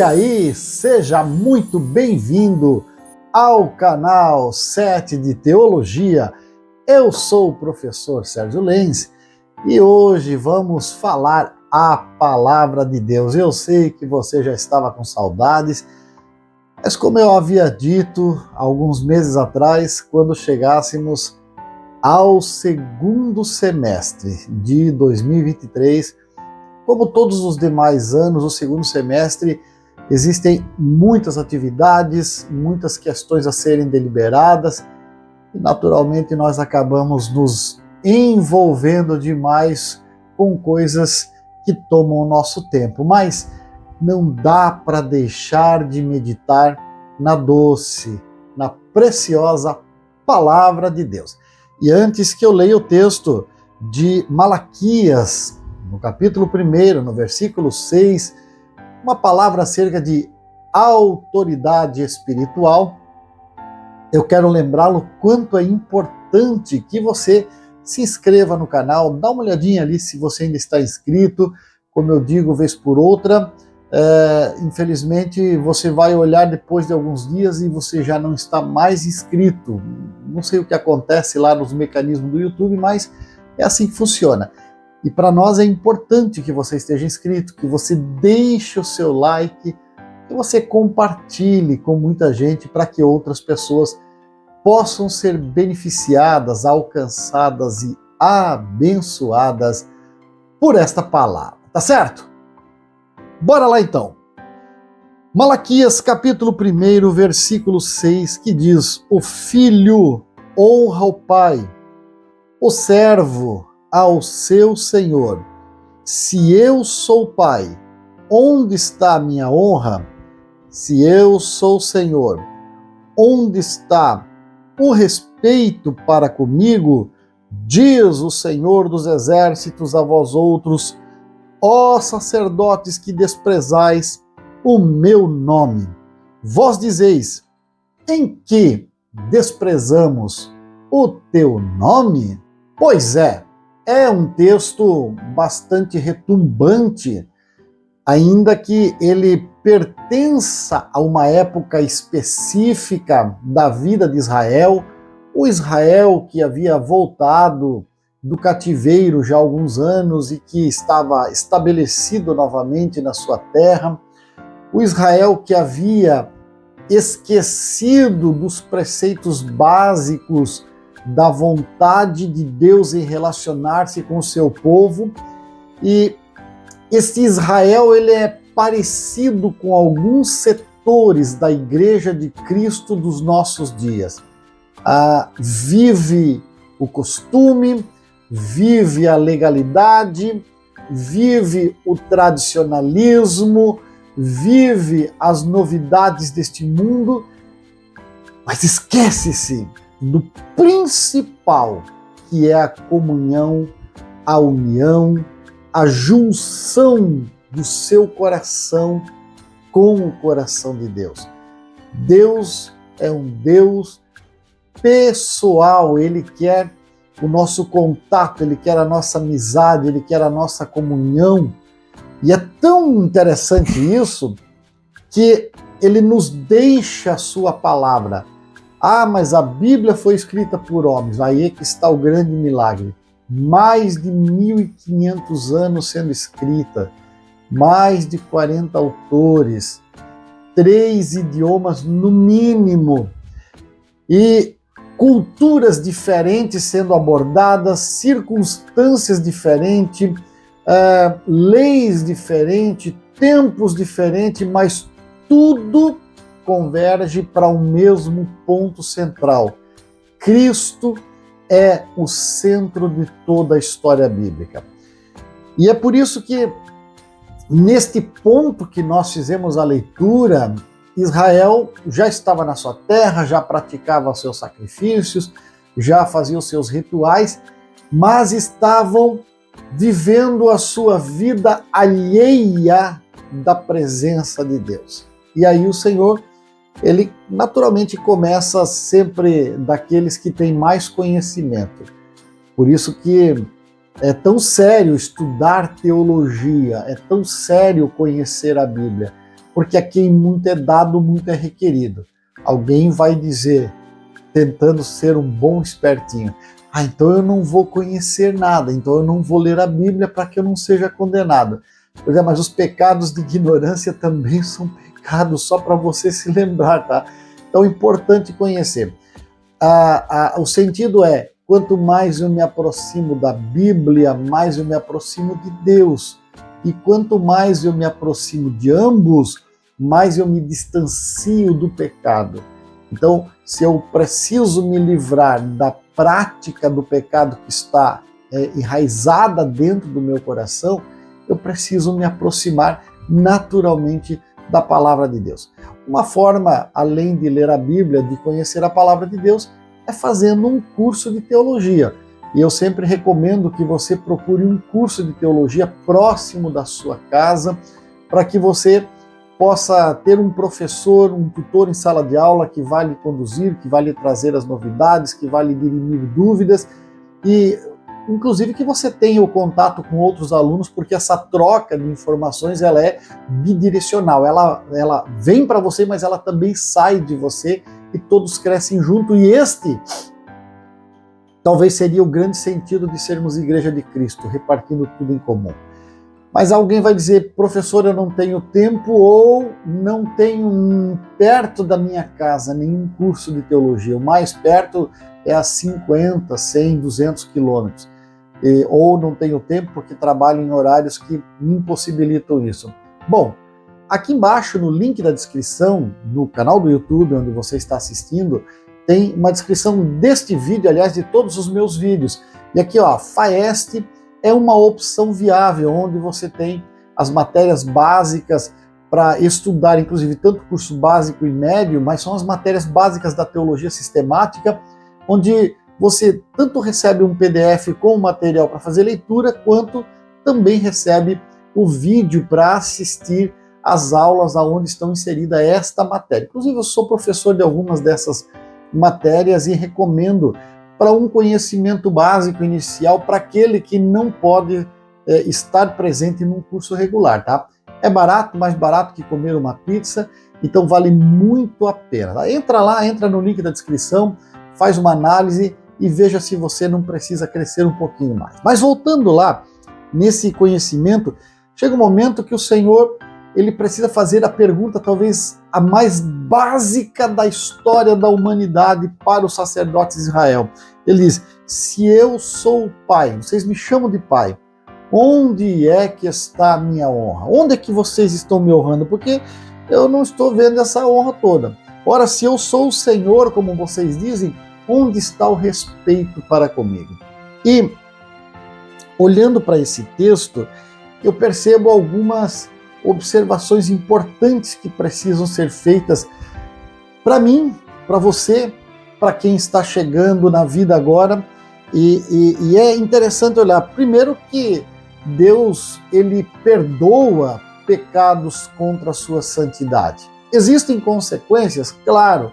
aí, seja muito bem-vindo ao canal 7 de Teologia. Eu sou o professor Sérgio Lenz e hoje vamos falar a palavra de Deus. Eu sei que você já estava com saudades, mas como eu havia dito alguns meses atrás, quando chegássemos ao segundo semestre de 2023, como todos os demais anos, o segundo semestre existem muitas atividades, muitas questões a serem deliberadas e naturalmente nós acabamos nos envolvendo demais com coisas que tomam o nosso tempo, mas não dá para deixar de meditar na doce, na preciosa palavra de Deus. E antes que eu leia o texto de Malaquias, no capítulo 1, no versículo 6, uma palavra acerca de autoridade espiritual, eu quero lembrá-lo quanto é importante que você se inscreva no canal, dá uma olhadinha ali se você ainda está inscrito, como eu digo, vez por outra, infelizmente você vai olhar depois de alguns dias e você já não está mais inscrito, não sei o que acontece lá nos mecanismos do YouTube, mas é assim que funciona. E para nós é importante que você esteja inscrito, que você deixe o seu like, que você compartilhe com muita gente para que outras pessoas possam ser beneficiadas, alcançadas e abençoadas por esta palavra, tá certo? Bora lá então. Malaquias capítulo 1, versículo 6, que diz: o filho honra o pai, o servo ao seu senhor. Se eu sou pai, onde está a minha honra? Se eu sou senhor, onde está o respeito para comigo? Diz o Senhor dos exércitos a vós outros, ó sacerdotes que desprezais o meu nome. Vós dizeis: em que desprezamos o teu nome? Pois é um texto bastante retumbante, ainda que ele pertença a uma época específica da vida de Israel, o Israel que havia voltado do cativeiro já há alguns anos e que estava estabelecido novamente na sua terra, o Israel que havia esquecido dos preceitos básicos da vontade de Deus em relacionar-se com o seu povo, e esse Israel ele é parecido com alguns setores da Igreja de Cristo dos nossos dias. Vive o costume, vive a legalidade, vive o tradicionalismo, vive as novidades deste mundo, mas esquece-se do principal, que é a comunhão, a união, a junção do seu coração com o coração de Deus. Deus é um Deus pessoal, Ele quer o nosso contato, Ele quer a nossa amizade, Ele quer a nossa comunhão. E é tão interessante isso que Ele nos deixa a sua palavra. Mas a Bíblia foi escrita por homens, aí é que está o grande milagre. Mais de 1.500 anos sendo escrita, mais de 40 autores, 3 idiomas no mínimo, e culturas diferentes sendo abordadas, circunstâncias diferentes, leis diferentes, tempos diferentes, mas tudo converge para o mesmo ponto central. Cristo é o centro de toda a história bíblica. E é por isso que, neste ponto que nós fizemos a leitura, Israel já estava na sua terra, já praticava os seus sacrifícios, já fazia os seus rituais, mas estavam vivendo a sua vida alheia da presença de Deus. E aí o Senhor, ele naturalmente começa sempre daqueles que têm mais conhecimento. Por isso que é tão sério estudar teologia, é tão sério conhecer a Bíblia, porque a quem muito é dado, muito é requerido. Alguém vai dizer, tentando ser um bom espertinho, então eu não vou conhecer nada, então eu não vou ler a Bíblia para que eu não seja condenado. Pois é, mas os pecados de ignorância também são pecados, só para você se lembrar, tá? Então é importante conhecer. O sentido é, quanto mais eu me aproximo da Bíblia, mais eu me aproximo de Deus. E quanto mais eu me aproximo de ambos, mais eu me distancio do pecado. Então, se eu preciso me livrar da prática do pecado que está enraizada dentro do meu coração, eu preciso me aproximar naturalmente da palavra de Deus. Uma forma, além de ler a Bíblia, de conhecer a palavra de Deus, é fazendo um curso de teologia. E eu sempre recomendo que você procure um curso de teologia próximo da sua casa, para que você possa ter um professor, um tutor em sala de aula que vai lhe conduzir, que vai lhe trazer as novidades, que vai lhe dirimir dúvidas e, inclusive, que você tenha o contato com outros alunos, porque essa troca de informações ela é bidirecional. Ela vem para você, mas ela também sai de você e todos crescem junto. E este talvez seria o grande sentido de sermos Igreja de Cristo, repartindo tudo em comum. Mas alguém vai dizer, professor, eu não tenho tempo ou não tenho perto da minha casa nenhum curso de teologia. O mais perto é a 50, 100, 200 quilômetros. Ou não tenho tempo porque trabalho em horários que me impossibilitam isso. Bom, aqui embaixo no link da descrição, no canal do YouTube onde você está assistindo, tem uma descrição deste vídeo, aliás, de todos os meus vídeos. E aqui, ó, FAEST é uma opção viável, onde você tem as matérias básicas para estudar, inclusive tanto curso básico e médio, mas são as matérias básicas da teologia sistemática, onde você tanto recebe um PDF com material para fazer leitura, quanto também recebe o vídeo para assistir às aulas onde estão inserida esta matéria. Inclusive, eu sou professor de algumas dessas matérias e recomendo para um conhecimento básico inicial para aquele que não pode estar presente num curso regular, tá? É barato, mais barato que comer uma pizza, então vale muito a pena. Tá? Entra lá, entra no link da descrição, faz uma análise e veja se você não precisa crescer um pouquinho mais. Mas voltando lá, nesse conhecimento, chega um momento que o Senhor ele precisa fazer a pergunta talvez a mais básica da história da humanidade para os sacerdotes de Israel. Ele diz, se eu sou o pai, vocês me chamam de pai, onde é que está a minha honra? Onde é que vocês estão me honrando? Porque eu não estou vendo essa honra toda. Ora, se eu sou o Senhor, como vocês dizem, onde está o respeito para comigo? E, olhando para esse texto, eu percebo algumas observações importantes que precisam ser feitas para mim, para você, para quem está chegando na vida agora. E é interessante olhar, primeiro, que Deus ele perdoa pecados contra a sua santidade. Existem consequências? Claro,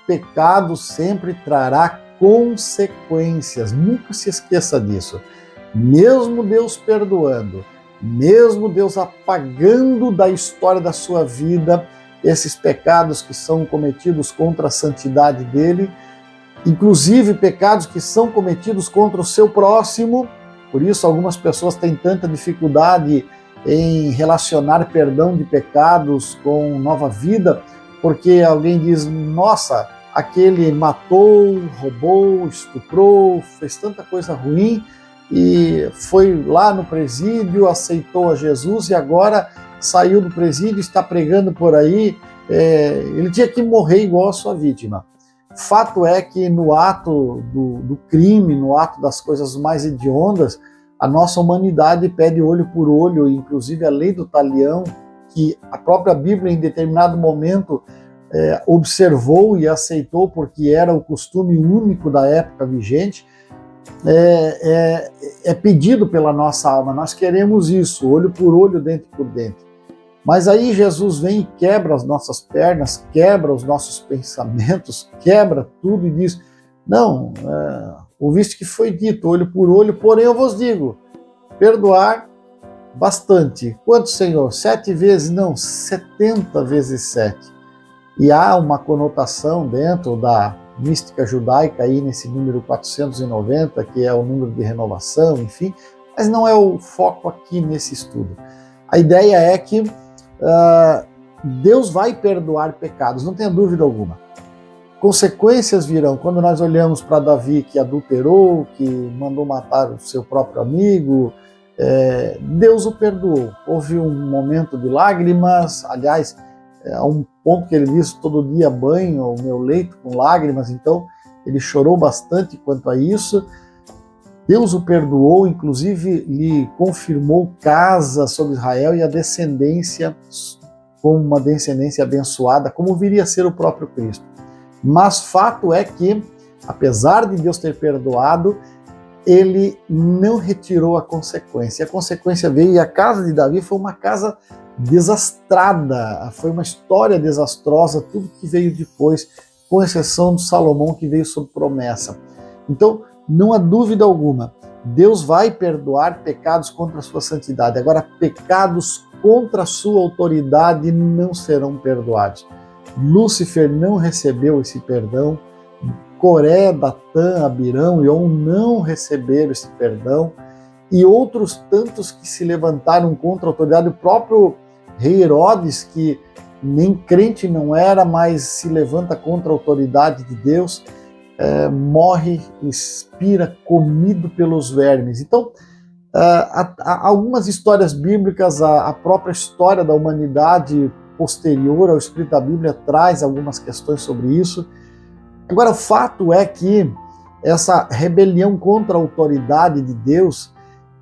pecado sempre trará consequências, nunca se esqueça disso. Mesmo Deus perdoando, mesmo Deus apagando da história da sua vida esses pecados que são cometidos contra a santidade dele, inclusive pecados que são cometidos contra o seu próximo. Por isso algumas pessoas têm tanta dificuldade em relacionar perdão de pecados com nova vida, porque alguém diz, nossa, aquele matou, roubou, estuprou, fez tanta coisa ruim, e foi lá no presídio, aceitou a Jesus e agora saiu do presídio, está pregando por aí, ele tinha que morrer igual a sua vítima. Fato é que no ato do crime, no ato das coisas mais hediondas, a nossa humanidade pede olho por olho, inclusive a lei do talião, que a própria Bíblia em determinado momento observou e aceitou porque era o costume único da época vigente, é pedido pela nossa alma. Nós queremos isso, olho por olho, dente por dente. Mas aí Jesus vem e quebra as nossas pernas, quebra os nossos pensamentos, quebra tudo e diz, não, ouviste que foi dito, olho por olho, porém eu vos digo, perdoar bastante. Quanto, Senhor? 7 vezes? Não, 70 vezes 7. E há uma conotação dentro da mística judaica aí nesse número 490, que é o número de renovação, enfim, mas não é o foco aqui nesse estudo. A ideia é que Deus vai perdoar pecados, não tenha dúvida alguma. Consequências virão. Quando nós olhamos para Davi, que adulterou, que mandou matar o seu próprio amigo, Deus o perdoou. Houve um momento de lágrimas, aliás, a um ponto que ele diz: todo dia banho o meu leito com lágrimas, então ele chorou bastante quanto a isso. Deus o perdoou, inclusive lhe confirmou casa sobre Israel e a descendência como uma descendência abençoada, como viria a ser o próprio Cristo. Mas fato é que, apesar de Deus ter perdoado, ele não retirou a consequência. A consequência veio, e a casa de Davi foi uma casa desastrada, foi uma história desastrosa, tudo que veio depois, com exceção de Salomão, que veio sob promessa. Então, não há dúvida alguma, Deus vai perdoar pecados contra a sua santidade. Agora, pecados contra a sua autoridade não serão perdoados. Lúcifer não recebeu esse perdão, Coré, Datã, Abirão e On não receberam esse perdão, e outros tantos que se levantaram contra a autoridade. O próprio rei Herodes, que nem crente não era, mas se levanta contra a autoridade de Deus, morre, expira, comido pelos vermes. Então, há algumas histórias bíblicas, a própria história da humanidade posterior ao escrito da Bíblia traz algumas questões sobre isso. Agora, o fato é que essa rebelião contra a autoridade de Deus,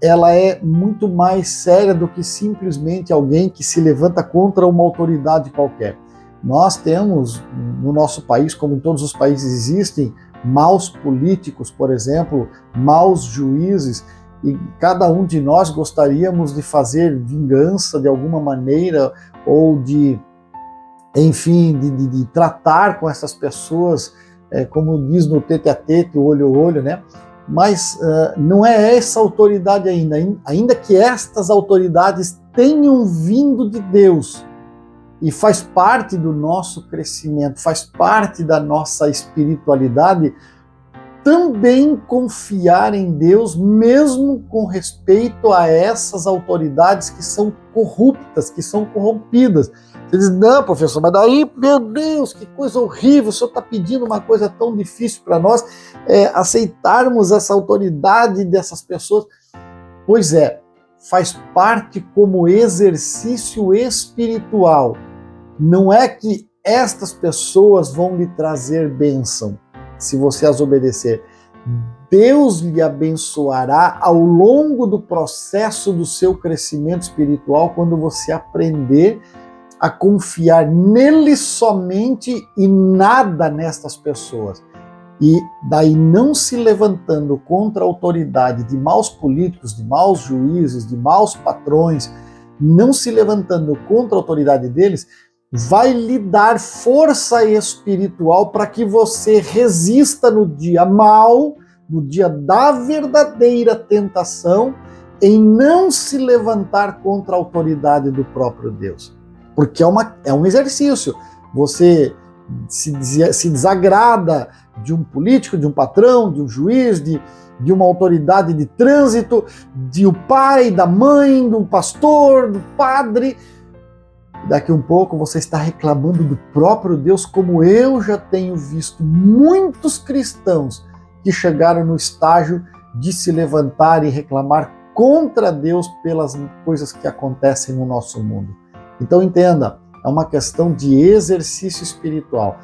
ela é muito mais séria do que simplesmente alguém que se levanta contra uma autoridade qualquer. Nós temos, no nosso país, como em todos os países existem, maus políticos, por exemplo, maus juízes, e cada um de nós gostaríamos de fazer vingança de alguma maneira, ou de, enfim, de tratar com essas pessoas, como diz no tete a tete, olho a olho, né? Mas não é essa autoridade ainda que estas autoridades tenham vindo de Deus, e faz parte do nosso crescimento, faz parte da nossa espiritualidade, também confiar em Deus, mesmo com respeito a essas autoridades que são corruptas, que são corrompidas. Você diz: não, professor, mas daí, meu Deus, que coisa horrível, o senhor está pedindo uma coisa tão difícil para nós, aceitarmos essa autoridade dessas pessoas. Pois é, faz parte como exercício espiritual. Não é que estas pessoas vão lhe trazer bênção se você as obedecer. Deus lhe abençoará ao longo do processo do seu crescimento espiritual, quando você aprender a confiar nele somente e nada nestas pessoas. E daí, não se levantando contra a autoridade de maus políticos, de maus juízes, de maus patrões, não se levantando contra a autoridade deles, vai lhe dar força espiritual para que você resista no dia mau, no dia da verdadeira tentação, em não se levantar contra a autoridade do próprio Deus. Porque é um exercício. Você se desagrada de um político, de um patrão, de um juiz, de uma autoridade de trânsito, de o pai, da mãe, do pastor, do padre. Daqui um pouco você está reclamando do próprio Deus, como eu já tenho visto muitos cristãos que chegaram no estágio de se levantar e reclamar contra Deus pelas coisas que acontecem no nosso mundo. Então entenda, é uma questão de exercício espiritual.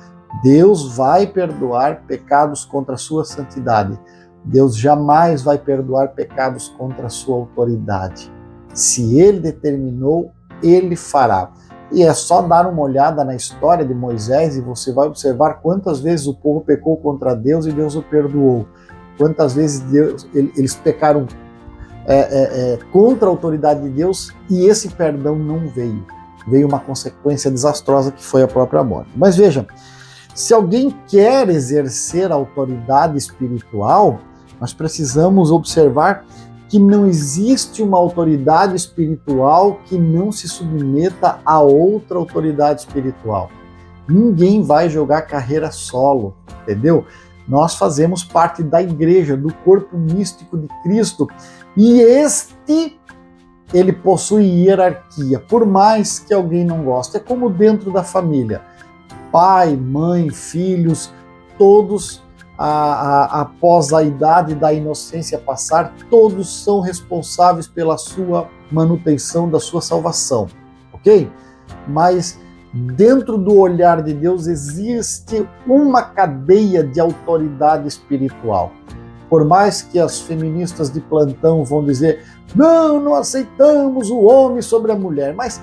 Deus vai perdoar pecados contra a sua santidade. Deus jamais vai perdoar pecados contra a sua autoridade. Se Ele determinou, Ele fará. E é só dar uma olhada na história de Moisés e você vai observar quantas vezes o povo pecou contra Deus e Deus o perdoou. Quantas vezes eles pecaram contra a autoridade de Deus e esse perdão não veio. Veio uma consequência desastrosa que foi a própria morte. Mas vejam, se alguém quer exercer a autoridade espiritual, nós precisamos observar que não existe uma autoridade espiritual que não se submeta a outra autoridade espiritual. Ninguém vai jogar carreira solo, entendeu? Nós fazemos parte da igreja, do corpo místico de Cristo, e ele possui hierarquia, por mais que alguém não goste. É como dentro da família. Pai, mãe, filhos, todos, após a idade da inocência passar, todos são responsáveis pela sua manutenção, da sua salvação, ok? Mas dentro do olhar de Deus existe uma cadeia de autoridade espiritual. Por mais que as feministas de plantão vão dizer, não aceitamos o homem sobre a mulher, mas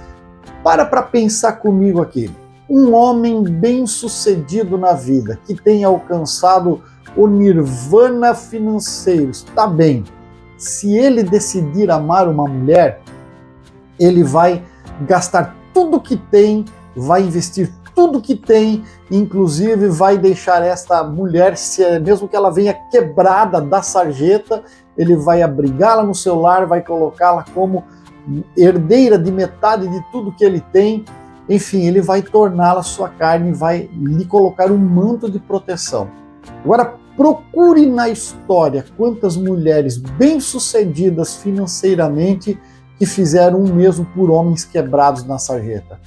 para pensar comigo aqui. Um homem bem-sucedido na vida, que tenha alcançado o nirvana financeiro, está bem. Se ele decidir amar uma mulher, ele vai gastar tudo que tem, vai investir tudo que tem, inclusive vai deixar esta mulher, mesmo que ela venha quebrada da sarjeta, ele vai abrigá-la no seu lar, vai colocá-la como herdeira de metade de tudo que ele tem. Enfim, ele vai torná-la sua carne, vai lhe colocar um manto de proteção. Agora, procure na história quantas mulheres bem-sucedidas financeiramente que fizeram o mesmo por homens quebrados na sarjeta.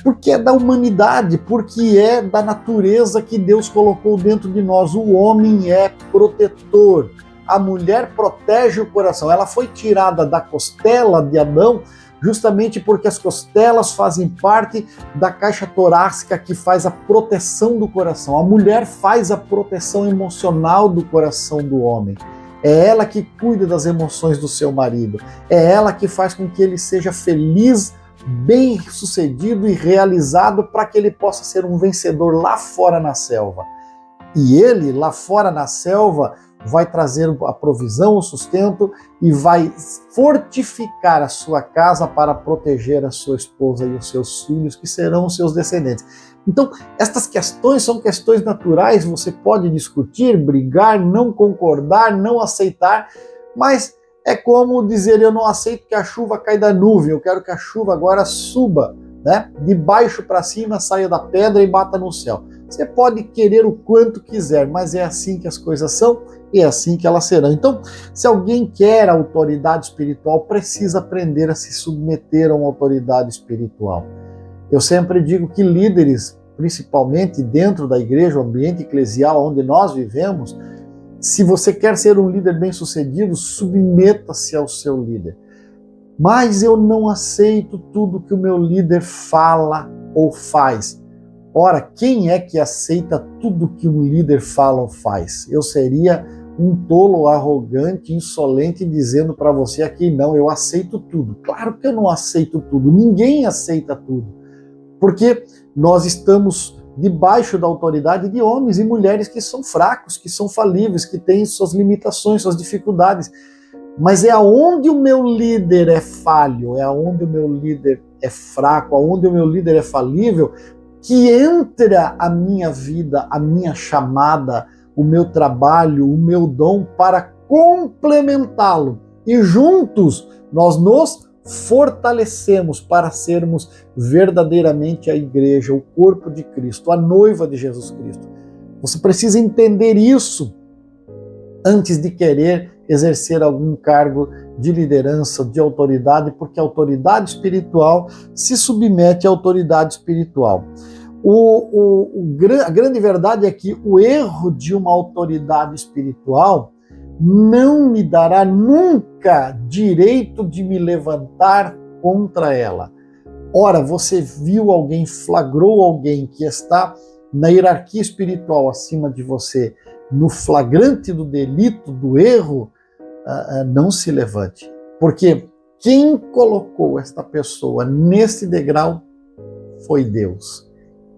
Porque é da humanidade, porque é da natureza que Deus colocou dentro de nós. O homem é protetor. A mulher protege o coração. Ela foi tirada da costela de Adão justamente porque as costelas fazem parte da caixa torácica que faz a proteção do coração. A mulher faz a proteção emocional do coração do homem. É ela que cuida das emoções do seu marido. É ela que faz com que ele seja feliz, bem-sucedido e realizado para que ele possa ser um vencedor lá fora na selva. E ele, lá fora na selva, vai trazer a provisão, o sustento e vai fortificar a sua casa para proteger a sua esposa e os seus filhos, que serão os seus descendentes. Então, estas questões são questões naturais, você pode discutir, brigar, não concordar, não aceitar, mas é como dizer, eu não aceito que a chuva caia da nuvem, eu quero que a chuva agora suba, né? De baixo para cima, saia da pedra e bata no céu. Você pode querer o quanto quiser, mas é assim que as coisas são e é assim que elas serão. Então, se alguém quer autoridade espiritual, precisa aprender a se submeter a uma autoridade espiritual. Eu sempre digo que líderes, principalmente dentro da igreja, o ambiente eclesial onde nós vivemos, se você quer ser um líder bem-sucedido, submeta-se ao seu líder. Mas eu não aceito tudo que o meu líder fala ou faz. Ora, quem é que aceita tudo que um líder fala ou faz? Eu seria um tolo, arrogante, insolente, dizendo para você aqui, não, eu aceito tudo. Claro que eu não aceito tudo, ninguém aceita tudo. Porque nós estamos debaixo da autoridade de homens e mulheres que são fracos, que são falíveis, que têm suas limitações, suas dificuldades. Mas é aonde o meu líder é falho, é aonde o meu líder é fraco, aonde o meu líder é falível, que entra a minha vida, a minha chamada, o meu trabalho, o meu dom para complementá-lo. E juntos nós nos fortalecemos para sermos verdadeiramente a igreja, o corpo de Cristo, a noiva de Jesus Cristo. Você precisa entender isso antes de querer exercer algum cargo de liderança, de autoridade, porque a autoridade espiritual se submete à autoridade espiritual. A grande verdade é que o erro de uma autoridade espiritual não me dará nunca direito de me levantar contra ela. Ora, você viu alguém, flagrou alguém que está na hierarquia espiritual acima de você, no flagrante do delito, do erro, não se levante. Porque quem colocou esta pessoa nesse degrau foi Deus.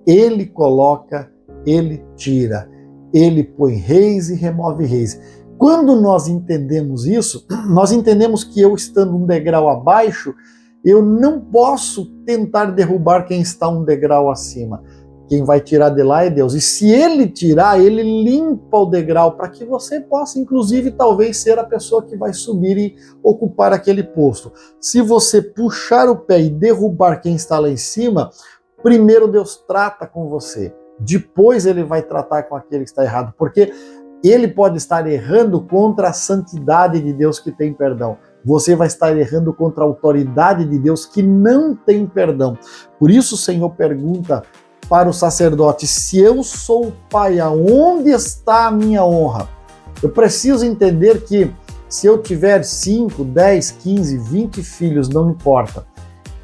Ele coloca, ele tira, ele põe reis e remove reis. Quando nós entendemos isso, nós entendemos que eu estando um degrau abaixo, eu não posso tentar derrubar quem está um degrau acima. Quem vai tirar de lá é Deus. E se ele tirar, ele limpa o degrau para que você possa, inclusive, talvez ser a pessoa que vai subir e ocupar aquele posto. Se você puxar o pé e derrubar quem está lá em cima, primeiro Deus trata com você. Depois ele vai tratar com aquele que está errado. Porque ele pode estar errando contra a santidade de Deus que tem perdão. Você vai estar errando contra a autoridade de Deus que não tem perdão. Por isso o Senhor pergunta para o sacerdote: se eu sou o pai, aonde está a minha honra? Eu preciso entender que se eu tiver 5, 10, 15, 20 filhos, não importa.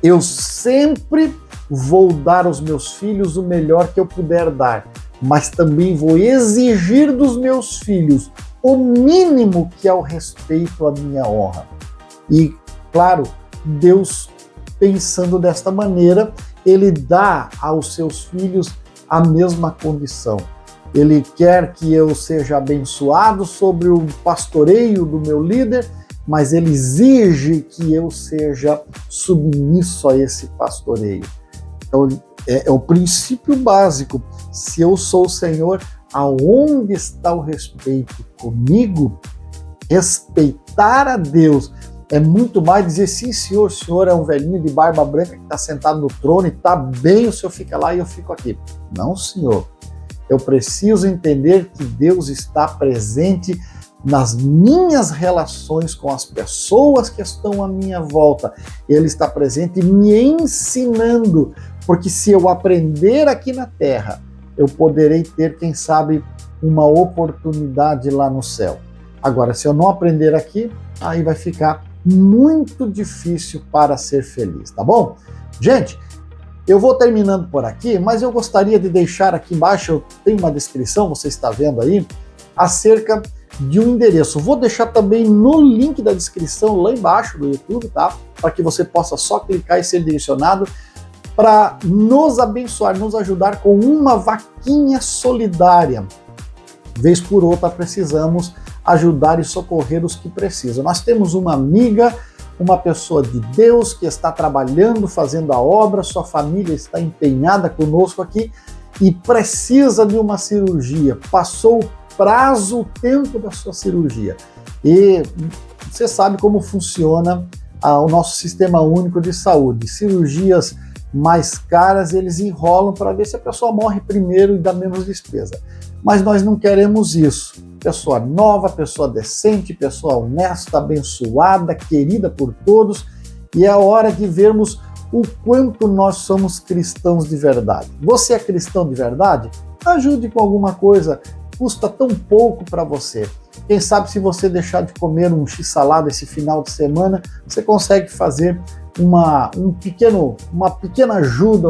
Eu sempre vou dar aos meus filhos o melhor que eu puder dar, mas também vou exigir dos meus filhos o mínimo que é o respeito à minha honra. E, claro, Deus, pensando desta maneira, ele dá aos seus filhos a mesma condição. Ele quer que eu seja abençoado sobre o pastoreio do meu líder, mas ele exige que eu seja submisso a esse pastoreio. Então, é o princípio básico. Se eu sou o Senhor, aonde está o respeito comigo? Respeitar a Deus é muito mais dizer: sim, senhor, o senhor é um velhinho de barba branca que está sentado no trono e está bem, o senhor fica lá e eu fico aqui. Não, senhor. Eu preciso entender que Deus está presente nas minhas relações com as pessoas que estão à minha volta. Ele está presente me ensinando, porque se eu aprender aqui na terra, eu poderei ter, quem sabe, uma oportunidade lá no céu. Agora, se eu não aprender aqui, aí vai ficar muito difícil para ser feliz, tá bom? Gente, eu vou terminando por aqui, mas eu gostaria de deixar aqui embaixo, eu tenho uma descrição, você está vendo aí, acerca de um endereço. Vou deixar também no link da descrição lá embaixo do YouTube, tá? Para que você possa só clicar e ser direcionado para nos abençoar, nos ajudar com uma vaquinha solidária. Vez por outra precisamos ajudar e socorrer os que precisam. Nós temos uma amiga, uma pessoa de Deus que está trabalhando, fazendo a obra, sua família está empenhada conosco aqui e precisa de uma cirurgia. Passou o prazo, o tempo da sua cirurgia. E você sabe como funciona o nosso sistema único de saúde. Cirurgias mais caras, eles enrolam para ver se a pessoa morre primeiro e dá menos despesa. Mas nós não queremos isso. Pessoa nova, pessoa decente, pessoa honesta, abençoada, querida por todos. E é a hora de vermos o quanto nós somos cristãos de verdade. Você é cristão de verdade? Ajude com alguma coisa. Custa tão pouco para você. Quem sabe se você deixar de comer um x-salada esse final de semana, você consegue fazer uma pequena ajuda,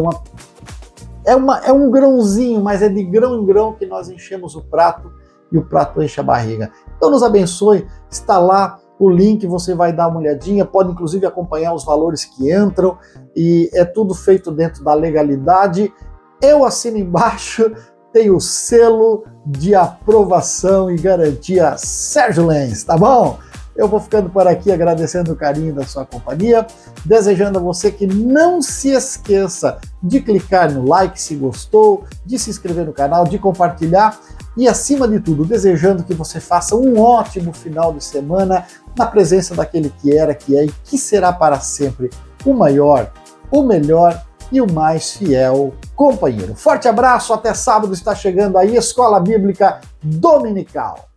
é um grãozinho, mas é de grão em grão que nós enchemos o prato e o prato enche a barriga. Então nos abençoe, está lá o link, você vai dar uma olhadinha, pode inclusive acompanhar os valores que entram e é tudo feito dentro da legalidade. Eu assino embaixo, tem o selo de aprovação e garantia Sérgio Lenz, tá bom? Eu vou ficando por aqui agradecendo o carinho da sua companhia, desejando a você que não se esqueça de clicar no like se gostou, de se inscrever no canal, de compartilhar e, acima de tudo, desejando que você faça um ótimo final de semana na presença daquele que era, que é e que será para sempre o maior, o melhor e o mais fiel companheiro. Forte abraço, até sábado está chegando aí Escola Bíblica Dominical.